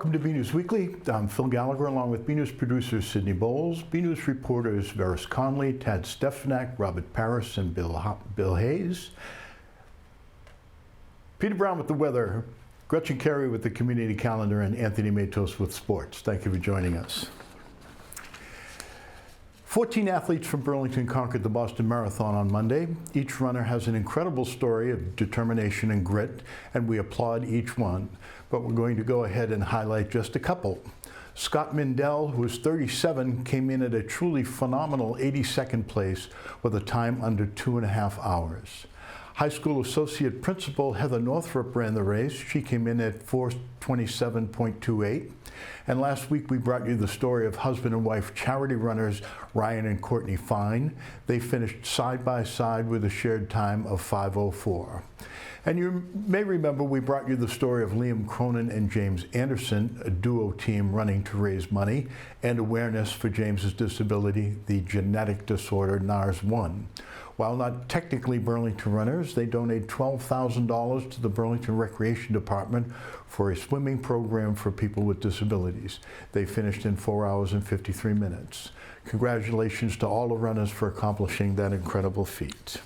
Welcome to BNEWS Weekly. I'm Phil Gallagher along with BNEWS producers Sydney Bowles, BNEWS reporters Veris Conley, Tad Stefanak, Robert Paris, and Bill Hayes. Peter Brown with the weather, Gretchen Carey with the community calendar, and Anthony Matos with sports. Thank you for joining us. 14 athletes from Burlington conquered the Boston Marathon on Monday. Each runner has an incredible story of determination and grit, and we applaud each one. But we're going to go ahead and highlight just a couple. Scott Mindell, who is 37, came in at a truly phenomenal 82nd place with a time under 2.5 hours. High school associate principal Heather Northrup ran the race. She came in at 4:27.28. And last week we brought you the story of husband and wife charity runners Ryan and Courtney Fine. They finished side by side with a shared time of 5:04. And you may remember we brought you the story of Liam Cronin and James Anderson, a duo team running to raise money and awareness for James's disability, the genetic disorder NARS1. While not technically Burlington runners, they donate $12,000 to the Burlington Recreation Department for a swimming program for people with disabilities. They finished in 4 hours and 53 minutes. Congratulations to all the runners for accomplishing that incredible feat.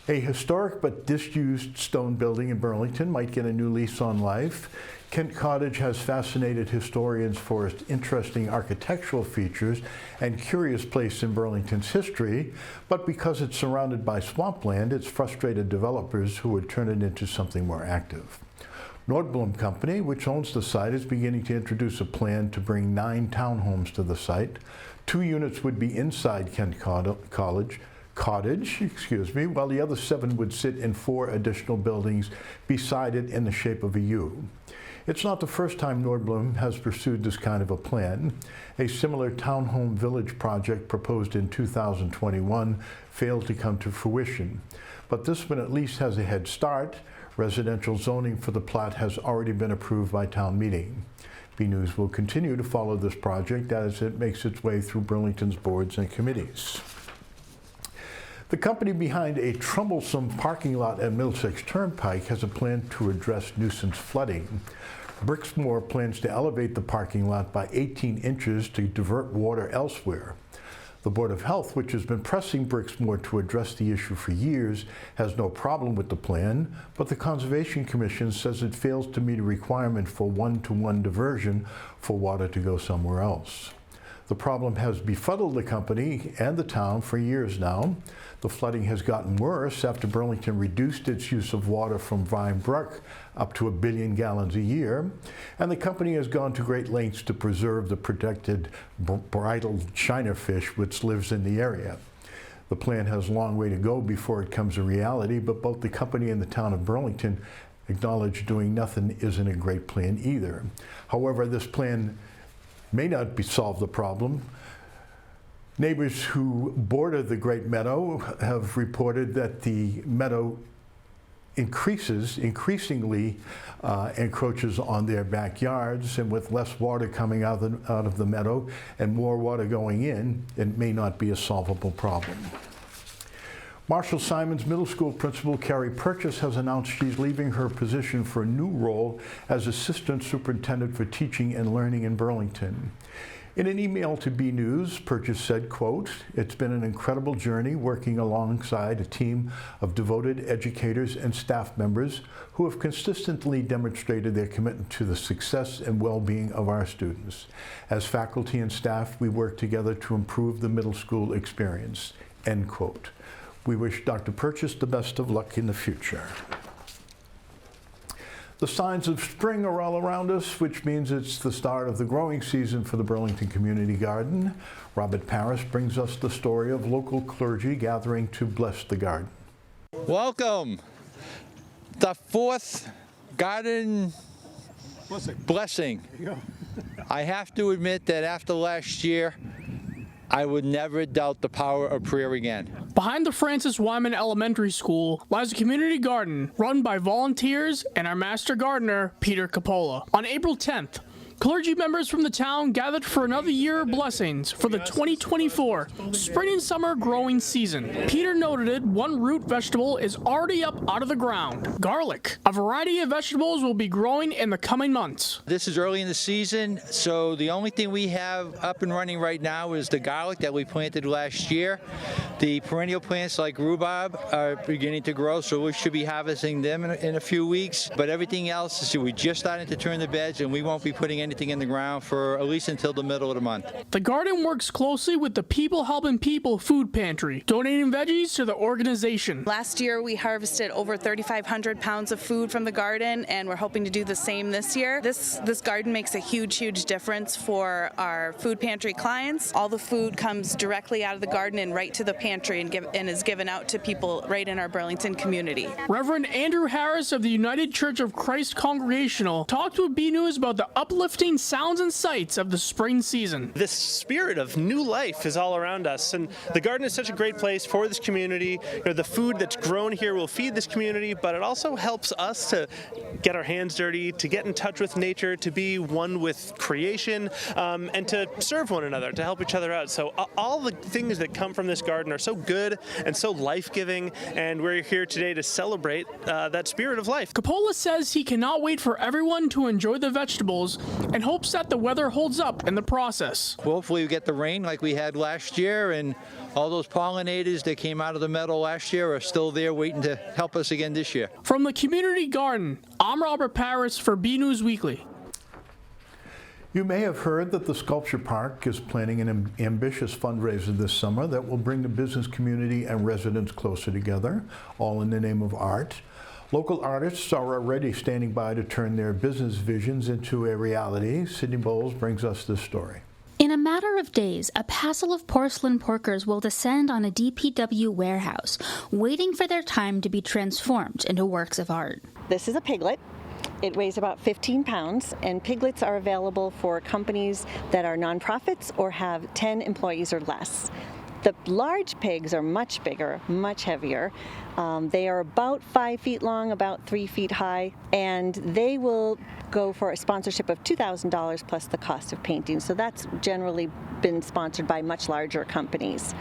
A historic but disused stone building in Burlington might get a new lease on life. Kent Cottage has fascinated historians for its interesting architectural features and curious place in Burlington's history, but because it's surrounded by swampland, it's frustrated developers who would turn it into something more active. Nordblom Company, which owns the site, is beginning to introduce a plan to bring 9 townhomes to the site. 2 units would be inside Kent Cottage, while the other 7 would sit in 4 additional buildings beside it in the shape of a U. It's not the first time Nordblom has pursued this kind of a plan. A similar townhome village project proposed in 2021 failed to come to fruition. But this one at least has a head start. Residential zoning for the plot has already been approved by town meeting. BNews will continue to follow this project as it makes its way through Burlington's boards and committees. The company behind a troublesome parking lot at Middlesex Turnpike has a plan to address nuisance flooding. Brixmor plans to elevate the parking lot by 18 inches to divert water elsewhere. The Board of Health, which has been pressing Brixmor to address the issue for years, has no problem with the plan, but the Conservation Commission says it fails to meet a requirement for one-to-one diversion for water to go somewhere else. The problem has befuddled the company and the town for years now. The flooding has gotten worse after Burlington reduced its use of water from Vine Brook up to 1 billion gallons a year, and the company has gone to great lengths to preserve the protected bridled China fish which lives in the area. The plan has a long way to go before it comes a reality, but both the company and the town of Burlington acknowledge doing nothing isn't a great plan either. However, this plan may not solve the problem. Neighbors who border the Great Meadow have reported that the meadow increasingly encroaches on their backyards, and with less water coming out of the meadow and more water going in, it may not be a solvable problem. Marshall Simons Middle School Principal Carrie Purchase has announced she's leaving her position for a new role as Assistant Superintendent for Teaching and Learning in Burlington. In an email to BNews, Purchase said, quote, "It's been an incredible journey working alongside a team of devoted educators and staff members who have consistently demonstrated their commitment to the success and well-being of our students. As faculty and staff, we work together to improve the middle school experience," end quote. We wish Dr. Purchase the best of luck in the future. The signs of spring are all around us, which means it's the start of the growing season for the Burlington Community Garden. Robert Paris brings us the story of local clergy gathering to bless the garden. Welcome. The 4th garden blessing. There you go. I have to admit that after last year, I would never doubt the power of prayer again. Behind the Francis Wyman Elementary School lies a community garden run by volunteers and our master gardener, Peter Capola. On April 10th, Clergy members from the town gathered for another year of blessings for the 2024 spring and summer growing season. Peter noted one root vegetable is already up out of the ground, garlic. A variety of vegetables will be growing in the coming months. This is early in the season, so the only thing we have up and running right now is the garlic that we planted last year. The perennial plants like rhubarb are beginning to grow, so we should be harvesting them in a few weeks. But everything else, so we're just starting to turn the beds, and we won't be putting anything in the ground for at least until the middle of the month. The garden works closely with the People Helping People food pantry, donating veggies to the organization. Last year we harvested over 3,500 pounds of food from the garden, and we're hoping to do the same this year. This garden makes a huge difference for our food pantry clients. All the food comes directly out of the garden and right to the pantry and is given out to people right in our Burlington community. Reverend Andrew Harris of the United Church of Christ Congregational talked with BNEWS about the uplifting sounds and sights of the spring season. This spirit of new life is all around us, and the garden is such a great place for this community. The food that's grown here will feed this community, but it also helps us to get our hands dirty, to get in touch with nature, to be one with creation, and to serve one another, to help each other out. So all the things that come from this garden are so good and so life-giving, and we're here today to celebrate that spirit of life. Coppola says he cannot wait for everyone to enjoy the vegetables and hopes that the weather holds up in the process. Hopefully we get the rain like we had last year, and all those pollinators that came out of the meadow last year are still there waiting to help us again this year. From the community garden, I'm Robert Paris for BNEWS Weekly. You may have heard that the Sculpture Park is planning an ambitious fundraiser this summer that will bring the business community and residents closer together, all in the name of art. Local artists are already standing by to turn their business visions into a reality. Sydney Bowles brings us this story. In a matter of days, a passel of porcelain porkers will descend on a DPW warehouse, waiting for their time to be transformed into works of art. This is a piglet. It weighs about 15 pounds, and piglets are available for companies that are nonprofits or have 10 employees or less. The large pigs are much bigger, much heavier. They are about 5 feet long, about 3 feet high, and they will go for a sponsorship of $2,000 plus the cost of painting. So that's generally been sponsored by much larger companies.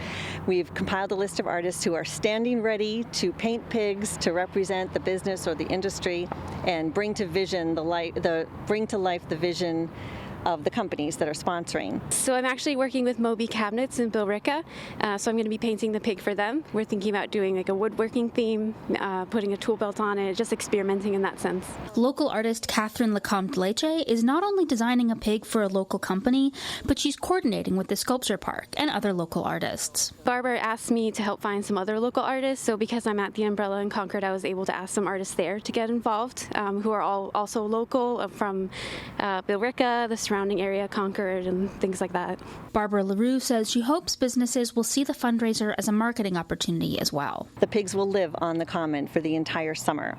We've compiled a list of artists who are standing ready to paint pigs to represent the business or the industry and bring to life the vision of the companies that are sponsoring. So I'm actually working with Moby Cabinets in Billerica, so I'm going to be painting the pig for them. We're thinking about doing like a woodworking theme, putting a tool belt on it, just experimenting in that sense. Local artist Catherine Lecomte Leche is not only designing a pig for a local company, but she's coordinating with the Sculpture Park and other local artists. Barbara asked me to help find some other local artists, so because I'm at the Umbrella in Concord, I was able to ask some artists there to get involved, who are all also local from Billerica, the surrounding area, Concord, and things like that. Barbara LaRue says she hopes businesses will see the fundraiser as a marketing opportunity as well. The pigs will live on the Common for the entire summer.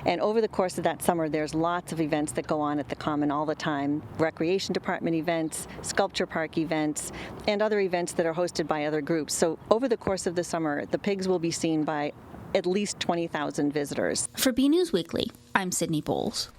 And over the course of that summer, there's lots of events that go on at the Common all the time. Recreation department events, Sculpture Park events, and other events that are hosted by other groups. So over the course of the summer, the pigs will be seen by at least 20,000 visitors. For BNEWS Weekly, I'm Sydney Bowles.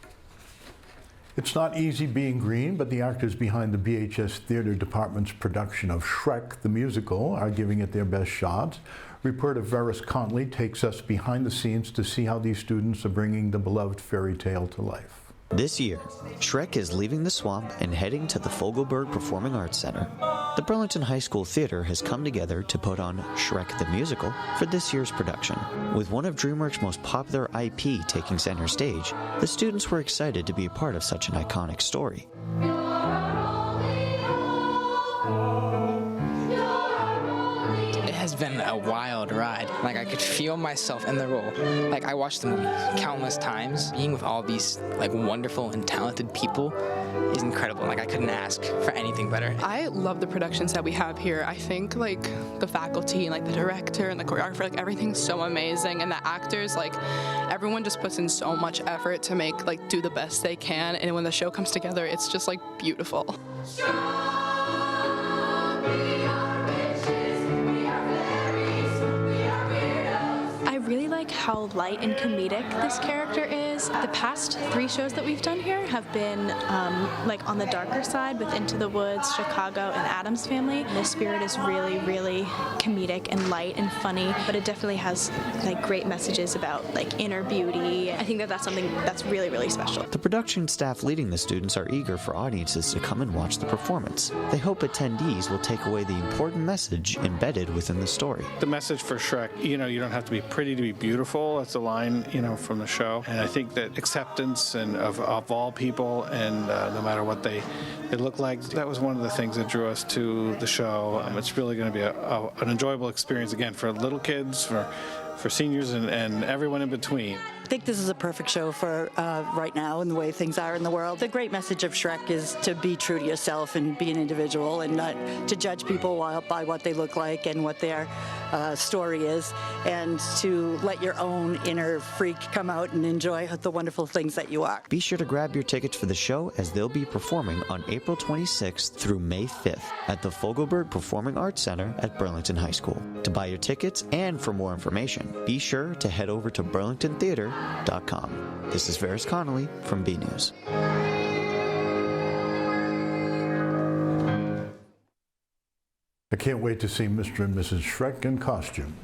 It's not easy being green, but the actors behind the BHS Theatre Department's production of Shrek the Musical are giving it their best shot. Reporter Veris Contley takes us behind the scenes to see how these students are bringing the beloved fairy tale to life. This year, Shrek is leaving the swamp and heading to the Fogelberg Performing Arts Center. The Burlington High School Theater has come together to put on Shrek the Musical for this year's production. With one of DreamWorks' most popular IP taking center stage, the students were excited to be a part of such an iconic story. It has been a wild ride. Like, I could feel myself in the role. Like, I watched the movie countless times. Being with all these like wonderful and talented people is incredible. Like, I couldn't ask for anything better. I love the productions that we have here. I think like the faculty and like the director and the choreographer, like everything's so amazing, and the actors, like everyone just puts in so much effort to make do the best they can, and when the show comes together, it's just like beautiful. I really like like how light and comedic this character is. The past 3 shows that we've done here have been like on the darker side with Into the Woods, Chicago, and Addams Family. The spirit is really, really comedic and light and funny, but it definitely has like great messages about like inner beauty. I think that that's something that's really, really special. The production staff leading the students are eager for audiences to come and watch the performance. They hope attendees will take away the important message embedded within the story. The message for Shrek, you don't have to be pretty to be beautiful. That's a line, from the show. And I think that acceptance and of all people, and no matter what they look like, that was one of the things that drew us to the show. It's really going to be an enjoyable experience, again, for little kids, for seniors, and everyone in between. I think this is a perfect show for right now and the way things are in the world. The great message of Shrek is to be true to yourself and be an individual and not to judge people by what they look like and what their story is, and to let your own inner freak come out and enjoy the wonderful things that you are. Be sure to grab your tickets for the show, as they'll be performing on April 26th through May 5th at the Fogelberg Performing Arts Center at Burlington High School. To buy your tickets and for more information, be sure to head over to burlingtontheater.com. This is Ferris Connolly from BNews. I can't wait to see Mr. and Mrs. Shrek in costume.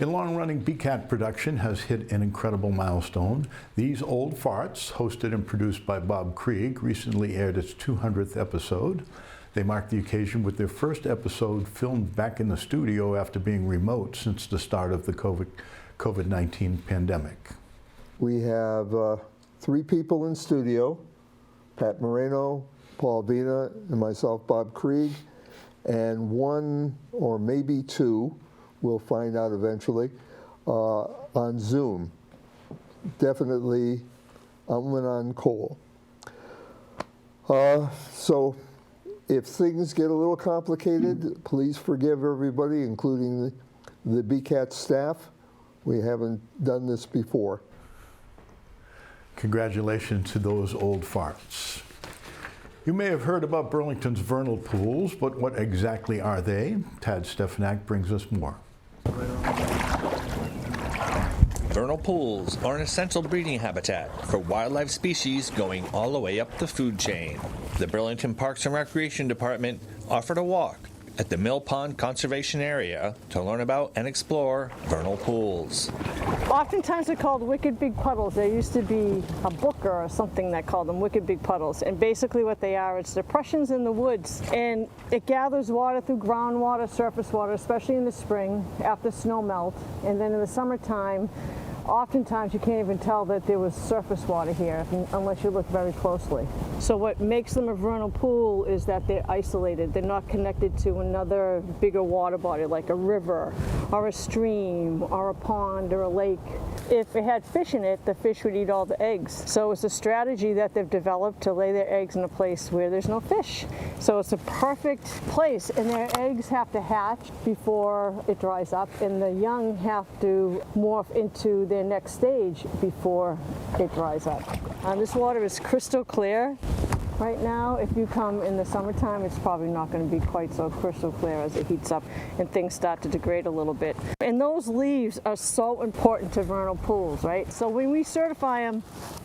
A long-running BCAT production has hit an incredible milestone. These Old Farts, hosted and produced by Bob Krieg, recently aired its 200th episode. They marked the occasion with their first episode filmed back in the studio after being remote since the start of the COVID-19 pandemic. We have 3 people in studio, Pat Moreno, Paul Vina, and myself, Bob Krieg, and 1 or maybe 2, we'll find out eventually, on Zoom. Definitely, I'm on call. So if things get a little complicated, please forgive everybody, including the BCAT staff. We haven't done this before. Congratulations to those old farts. You may have heard about Burlington's vernal pools, but what exactly are they? Tad Stefanak brings us more. Vernal pools are an essential breeding habitat for wildlife species going all the way up the food chain. The Burlington Parks and Recreation Department offered a walk at the Mill Pond Conservation Area to learn about and explore vernal pools. Oftentimes they're called wicked big puddles. There used to be a book or something that called them wicked big puddles. And basically what they are, it's depressions in the woods. And it gathers water through groundwater, surface water, especially in the spring after snow melt. And then in the summertime, oftentimes you can't even tell that there was surface water here unless you look very closely. So what makes them a vernal pool is that they're isolated. They're not connected to another bigger water body like a river or a stream or a pond or a lake. If it had fish in it, the fish would eat all the eggs. So it's a strategy that they've developed to lay their eggs in a place where there's no fish. So it's a perfect place, and their eggs have to hatch before it dries up, and the young have to morph into their next stage before it dries up. This water is crystal clear. Right now, if you come in the summertime, it's probably not going to be quite so crystal clear as it heats up and things start to degrade a little bit. And those leaves are so important to vernal pools, right? So when we certify them,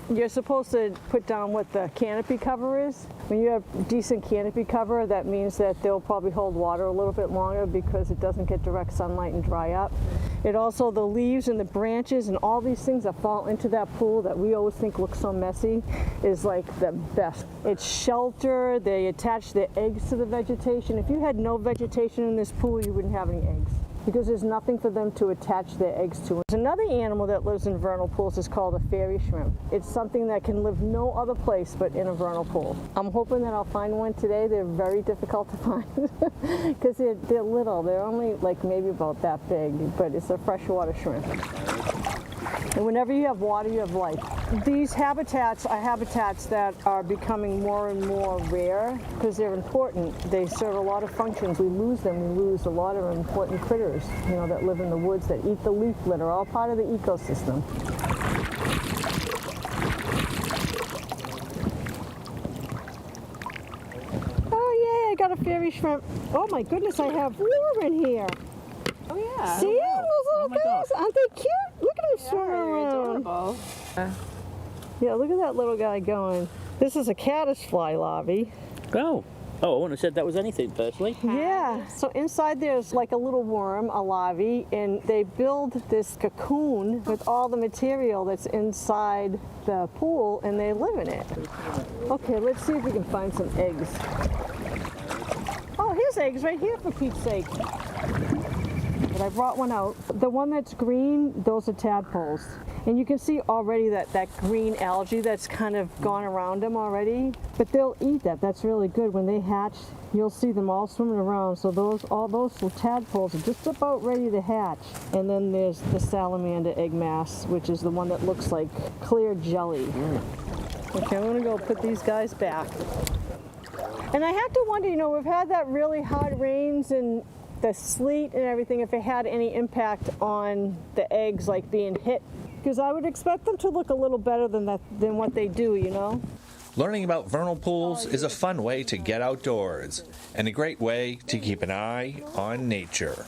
you're supposed to put down what the canopy cover is. When you have decent canopy cover, that means that they'll probably hold water a little bit longer because it doesn't get direct sunlight and dry up. It also, the leaves and the branches and all these things that fall into that pool that we always think look so messy is like the best. It's shelter, they attach their eggs to the vegetation. If you had no vegetation in this pool, you wouldn't have any eggs, because there's nothing for them to attach their eggs to. There's another animal that lives in vernal pools. It's called a fairy shrimp. It's something that can live no other place but in a vernal pool. I'm hoping that I'll find one today. They're very difficult to find because they're little. They're only like maybe about that big, but it's a freshwater shrimp. And whenever you have water, you have life. These habitats are habitats that are becoming more and more rare because they're important. They serve a lot of functions. We lose them. We lose a lot of important critters, that live in the woods, that eat the leaf litter, all part of the ecosystem. Oh, yay, I got a fairy shrimp. Oh, my goodness, I have more in here. Oh, yeah. See them, those little things? Aren't they cute? Look at swimming around. Adorable. Yeah, look at that little guy going. This is a caddisfly larvae. Oh, I wouldn't have said that was anything personally. Yeah, so inside there's like a little worm, a larvae, and they build this cocoon with all the material that's inside the pool, and they live in it. Okay, let's see if we can find some eggs. Oh, here's eggs right here, for Pete's sake. But I brought one out. The one that's green, those are tadpoles. And you can see already that green algae that's kind of gone around them already. But they'll eat that. That's really good. When they hatch, you'll see them all swimming around. So all those tadpoles are just about ready to hatch. And then there's the salamander egg mass, which is the one that looks like clear jelly. Okay, I'm gonna go put these guys back. And I have to wonder, you know, we've had that really hard rains and the sleet and everything, if it had any impact on the eggs, like being hit. Because I would expect them to look a little better than what they do, you know? Learning about vernal pools is a fun way to get outdoors and a great way to keep an eye on nature.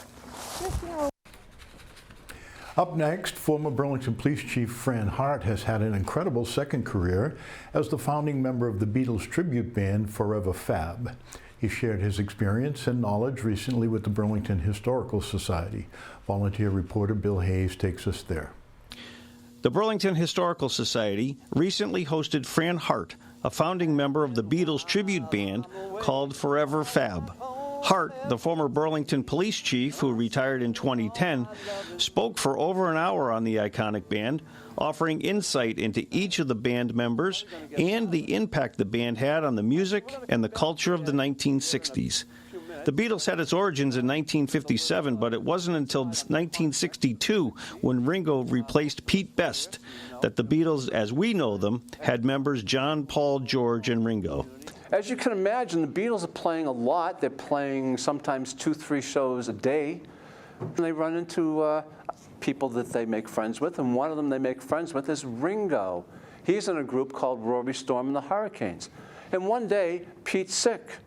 Up next, former Burlington Police Chief Fran Hart has had an incredible second career as the founding member of the Beatles tribute band Forever Fab. He shared his experience and knowledge recently with the Burlington Historical Society. Volunteer reporter Bill Hayes takes us there. The Burlington Historical Society recently hosted Fran Hart, a founding member of the Beatles tribute band called Forever Fab. Hart, the former Burlington police chief who retired in 2010, spoke for over an hour on the iconic band, offering insight into each of the band members and the impact the band had on the music and the culture of the 1960s. The Beatles had its origins in 1957, but it wasn't until 1962, when Ringo replaced Pete Best, that the Beatles, as we know them, had members John, Paul, George, and Ringo. As you can imagine, the Beatles are playing a lot. They're playing sometimes 2-3 shows a day. And they run into people that they make friends with, and one of them they make friends with is Ringo. He's in a group called Rory Storm and the Hurricanes. And one day, Pete's sick.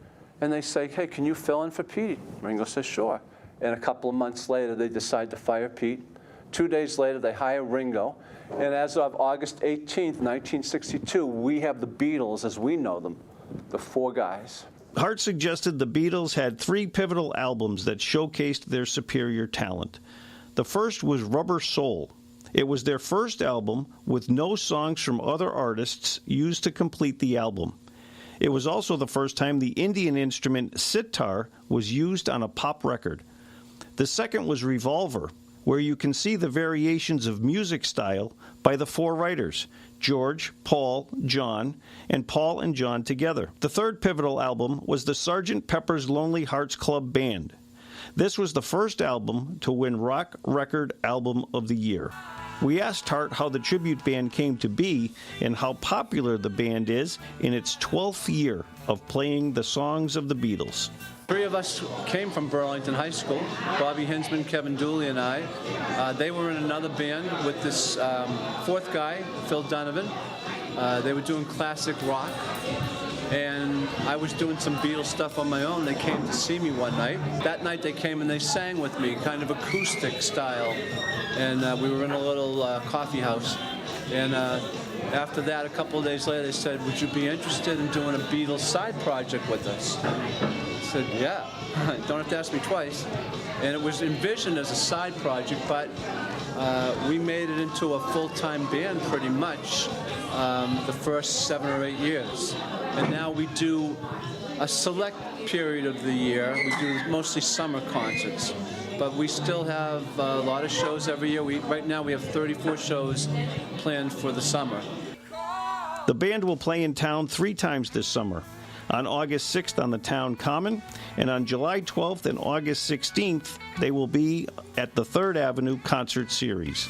And they say, hey, can you fill in for Pete? Ringo says, sure. And a couple of months later, they decide to fire Pete. 2 days later, they hire Ringo. And as of August 18th, 1962, we have the Beatles as we know them, the four guys. Hart suggested the Beatles had 3 pivotal albums that showcased their superior talent. The first was Rubber Soul. It was their first album with no songs from other artists used to complete the album. It was also the first time the Indian instrument sitar was used on a pop record. The second was Revolver, where you can see the variations of music style by the 4 writers, George, Paul, John, and Paul and John together. The third pivotal album was the Sgt. Pepper's Lonely Hearts Club Band. This was the first album to win Rock Record Album of the Year. We asked Hart how the tribute band came to be and how popular the band is in its 12th year of playing the songs of the Beatles. 3 of us came from Burlington High School, Bobby Hinsman, Kevin Dooley, and I. They were in another band with this 4th guy, Phil Donovan. They were doing classic rock, and I was doing some Beatles stuff on my own. They came to see me one night. That night they came and they sang with me, kind of acoustic style, and we were in a little coffee house. And after that, a couple of days later, they said, would you be interested in doing a Beatles side project with us? I said, yeah, don't have to ask me twice. And it was envisioned as a side project, but we made it into a full-time band pretty much the first 7 or 8 years. And now we do a select period of the year. We do mostly summer concerts. But we still have a lot of shows every year. Right now we have 34 shows planned for the summer. The band will play in town 3 times this summer. On August 6th on the town common, and on July 12th and August 16th, they will be at the 3rd Avenue Concert Series.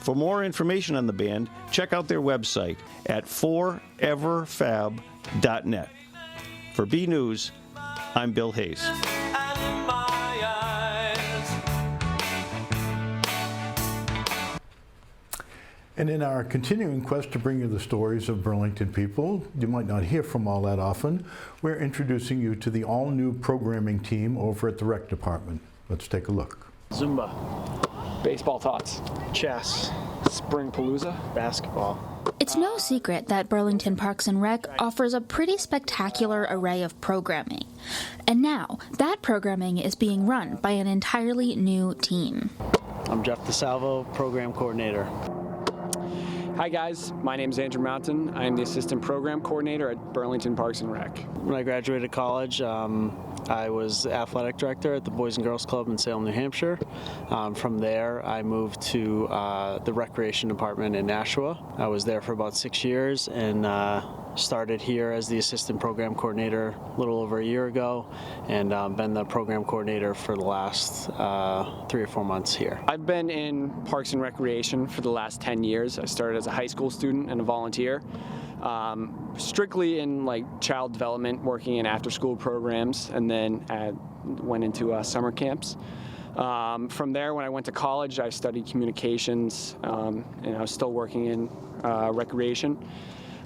For more information on the band, check out their website at foreverfab.net. For BNews, I'm Bill Hayes. And in our continuing quest to bring you the stories of Burlington people you might not hear from all that often, we're introducing you to the all-new programming team over at the Rec Department. Let's take a look. Zumba, baseball tots, chess, Spring Palooza. Basketball. It's no secret that Burlington Parks and Rec offers a pretty spectacular array of programming. And now, that programming is being run by an entirely new team. I'm Jeff DeSalvo, Program Coordinator. Hi guys, my name is Andrew Mountain. I am the Assistant Program Coordinator at Burlington Parks and Rec. When I graduated college, I was Athletic Director at the Boys and Girls Club in Salem, New Hampshire. From there, I moved to the Recreation Department in Nashua. I was there for about 6 years and started here as the Assistant Program Coordinator a little over a year ago, and been the Program Coordinator for the last 3 or 4 months here. I've been in Parks and Recreation for the last 10 years. I started as a high school student and a volunteer. Strictly in child development, working in after-school programs, and then went into summer camps. From there, when I went to college, I studied communications, and I was still working in recreation.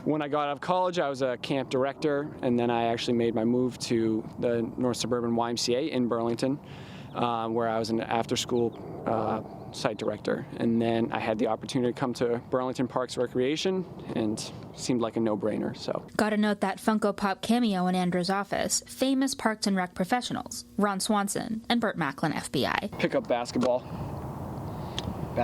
When I got out of college, I was a camp director, and then I actually made my move to the North Suburban YMCA in Burlington, where I was an after-school site director. And then I had the opportunity to come to Burlington Parks Recreation, and seemed like a no-brainer. So Gotta note that Funko Pop cameo in Andrew's office. Famous Parks and Rec professionals, Ron Swanson and Burt Macklin, FBI. Pick up basketball.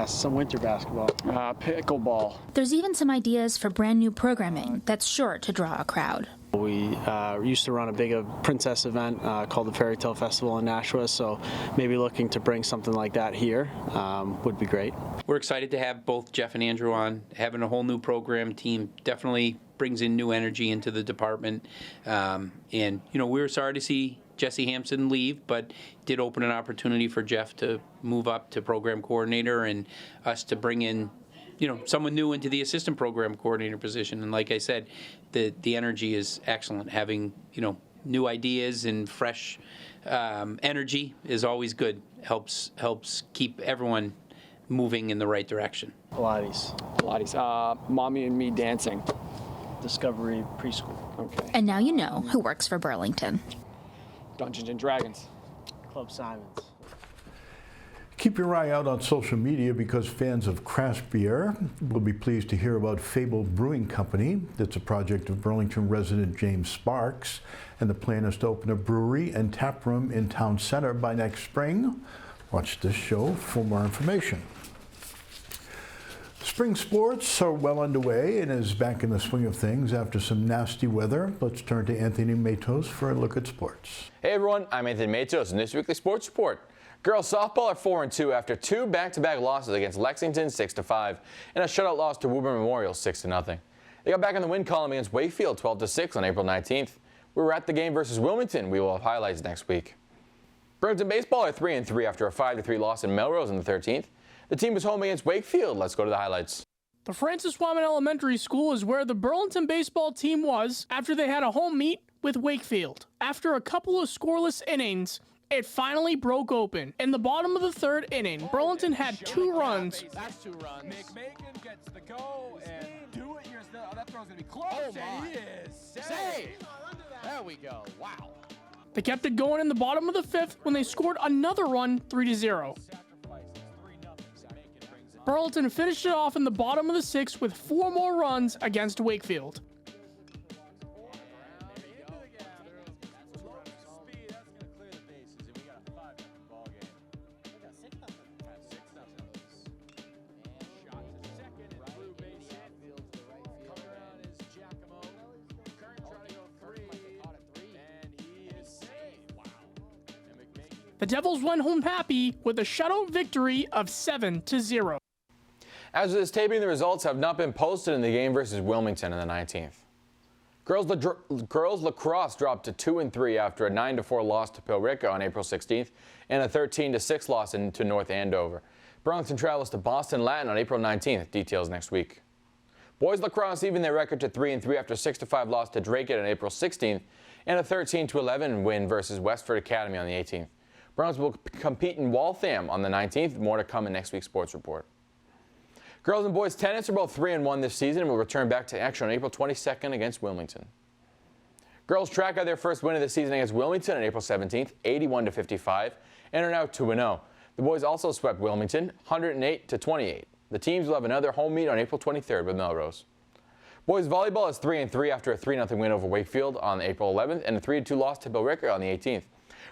Some winter basketball. Pickleball. There's even some ideas for brand new programming that's sure to draw a crowd. We used to run a big princess event called the Fairy Tale Festival in Nashua, so maybe looking to bring something like that here would be great. We're excited to have both Jeff and Andrew on. Having a whole new program team definitely brings in new energy into the department. And, we were sorry to see Jesse Hampson leave, but did open an opportunity for Jeff to move up to program coordinator and us to bring in someone new into the assistant program coordinator position. And like I said, the energy is excellent. Having, new ideas and fresh energy is always good. Helps keep everyone moving in the right direction. Pilates. Mommy and Me Dancing. Discovery Preschool. Okay. And now you know who works for Burlington. Dungeons and Dragons. Club Simons. Keep your eye out on social media because fans of craft beer will be pleased to hear about Fable Brewing Company. It's a project of Burlington resident James Sparks, and the plan is to open a brewery and tap room in Town Center by next spring. Watch this show for more information. Spring sports are well underway and is back in the swing of things after some nasty weather. Let's turn to Anthony Matos for a look at sports. Hey everyone, I'm Anthony Matos in this weekly sports report. Girls softball are 4-2 after 2 back-to-back losses against Lexington 6-5 and a shutout loss to Woburn Memorial 6-0. They got back in the win column against Wakefield 12-6 on April 19th. We were at the game versus Wilmington. We will have highlights next week. Burlington baseball are 3-3 after a 5-3 loss in Melrose on the 13th. The team was home against Wakefield. Let's go to the highlights. The Francis Wyman Elementary School is where the Burlington baseball team was after they had a home meet with Wakefield. After a couple of scoreless innings, it finally broke open. In the bottom of the third inning, Burlington had 2 runs. That's 2 runs. McMakin gets the go and do it. That throw's gonna be close. Oh my. He is safe. There we go. Wow. They kept it going in the bottom of the 5th when they scored another run, 3-0. Burlington finished it off in the bottom of the 6th with 4 more runs against Wakefield. The Devils went home happy with a shutout victory of 7-0. As of this taping, the results have not been posted in the game versus Wilmington on the 19th. Girls lacrosse dropped to 2-3 after a 9-4 loss to Pilrica on April 16th and a 13-6 loss to North Andover. Burlington travels to Boston Latin on April 19th. Details next week. Boys lacrosse even their record to 3-3 after a 6-5 loss to Dracut on April 16th and a 13-11 win versus Westford Academy on the 18th. Browns will compete in Waltham on the 19th. More to come in next week's sports report. Girls and boys tennis are both 3-1 this season and will return back to action on April 22nd against Wilmington. Girls track got their first win of the season against Wilmington on April 17th, 81-55, and are now 2-0. The boys also swept Wilmington, 108-28. The teams will have another home meet on April 23rd with Melrose. Boys volleyball is 3-3 after a 3-0 win over Wakefield on April 11th and a 3-2 loss to Billerica on the 18th.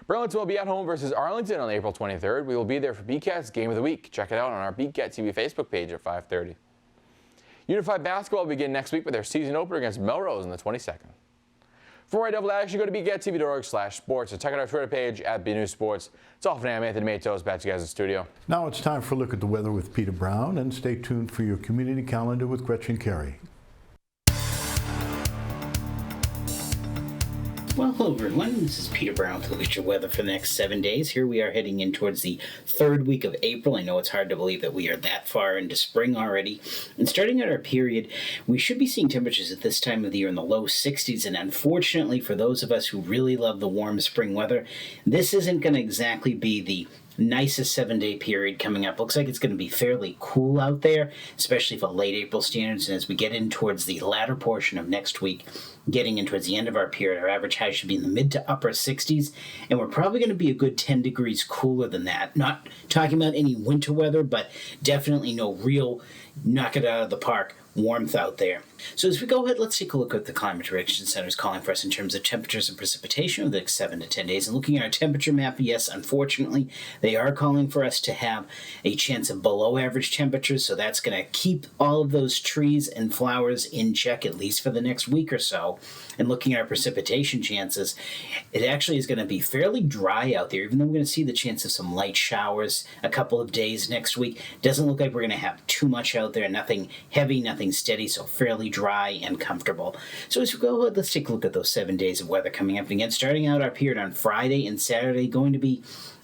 Burlington will be at home versus Arlington on April 23rd. We will be there for BCAT's Game of the Week. Check it out on our BCAT TV Facebook page at 5:30. Unified basketball will begin next week with their season opener against Melrose on the 22nd. For more double action, go to bcattv.org/sports or check out our Twitter page at BNEWS Sports. It's all for now. I'm Anthony Matos. Back to you guys in the studio. Now it's time for a look at the weather with Peter Brown, and stay tuned for your community calendar with Gretchen Carey. Well, hello everyone, this is Peter Brown with a look at your weather for the next 7 days. Here we are heading in towards the third week of April. I know it's hard to believe that we are that far into spring already. And starting out our period, we should be seeing temperatures at this time of the year in the low 60s. And unfortunately, for those of us who really love the warm spring weather, this isn't going to exactly be the nicest 7-day period coming up. Looks like it's going to be fairly cool out there, especially for late April standards. And as we get in towards the latter portion of next week, getting in towards the end of our period, our average high should be in the mid to upper 60s, and we're probably going to be a good 10 degrees cooler than that. Not talking about any winter weather, but definitely no real knock it out of the park warmth out there. So as we go ahead, let's take a look at what the Climate Prediction Center is calling for us in terms of temperatures and precipitation over the next 7 to 10 days. And looking at our temperature map, yes, unfortunately, they are calling for us to have a chance of below average temperatures, so that's going to keep all of those trees and flowers in check, at least for the next week or so. And looking at our precipitation chances, it actually is going to be fairly dry out there, even though we're going to see the chance of some light showers a couple of days next week. Doesn't look like we're going to have too much out there, nothing heavy, nothing steady, so fairly dry and comfortable. So as we go, let's take a look at those 7 days of weather coming up. Again, starting out our period on Friday and Saturday, going to be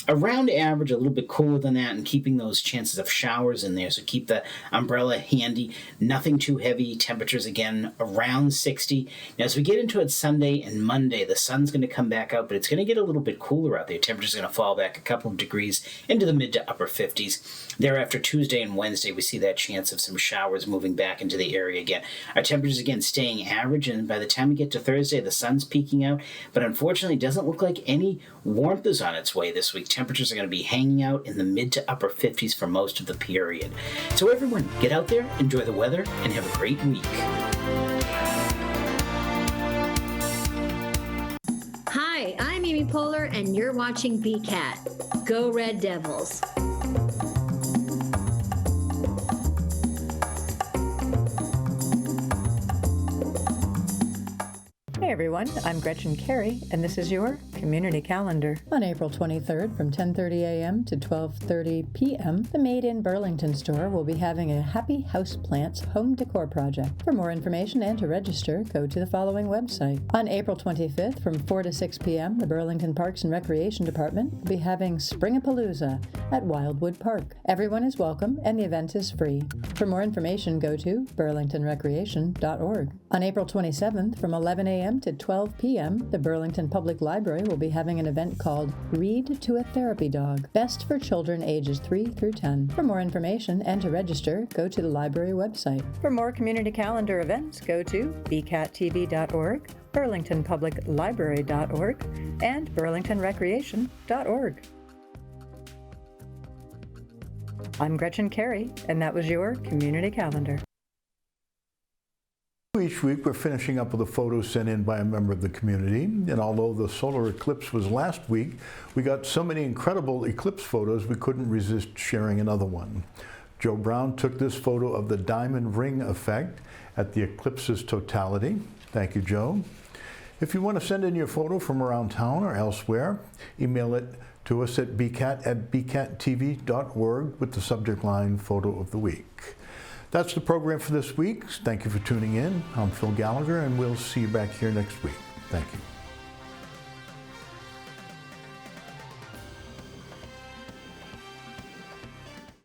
around average, a little bit cooler than that, and keeping those chances of showers in there. So keep the umbrella handy. Nothing too heavy. Temperatures, again, around 60. Now, as we get into it Sunday and Monday, the sun's going to come back out, but it's going to get a little bit cooler out there. Temperatures are going to fall back a couple of degrees into the mid to upper 50s. Thereafter, Tuesday and Wednesday, we see that chance of some showers moving back into the area again. Our temperatures, again, staying average, and by the time we get to Thursday, the sun's peeking out, but unfortunately, it doesn't look like any warmth is on its way this week. Temperatures are going to be hanging out in the mid to upper 50s for most of the period. So everyone, get out there, enjoy the weather, and have a great week. Hi, I'm Amy Poehler, and you're watching BCAT. Go Red Devils. Hey everyone, I'm Gretchen Carey, and this is your Community Calendar. On April 23rd from 10:30 a.m. to 12:30 p.m., the Made in Burlington store will be having a Happy Houseplants home decor project. For more information and to register, go to the following website. On April 25th from 4 to 6 p.m., the Burlington Parks and Recreation Department will be having Spring-a-Palooza at Wildwood Park. Everyone is welcome and the event is free. For more information, go to burlingtonrecreation.org. On April 27th from 11 a.m. to 12 p.m., the Burlington Public Library will be having an event called Read to a Therapy Dog, best for children ages 3 through 10. For more information and to register, go to the library website. For more community calendar events, go to bcattv.org, burlingtonpubliclibrary.org, and burlingtonrecreation.org. I'm Gretchen Carey, and that was your Community Calendar. Each week we're finishing up with a photo sent in by a member of the community, and although the solar eclipse was last week, we got so many incredible eclipse photos we couldn't resist sharing another one. Joe Brown took this photo of the diamond ring effect at the eclipse's totality. Thank you, Joe. If you want to send in your photo from around town or elsewhere, email it to us at bcat@bcattv.org with the subject line Photo of the Week. That's the program for this week. Thank you for tuning in. I'm Phil Gallagher, and we'll see you back here next week. Thank you.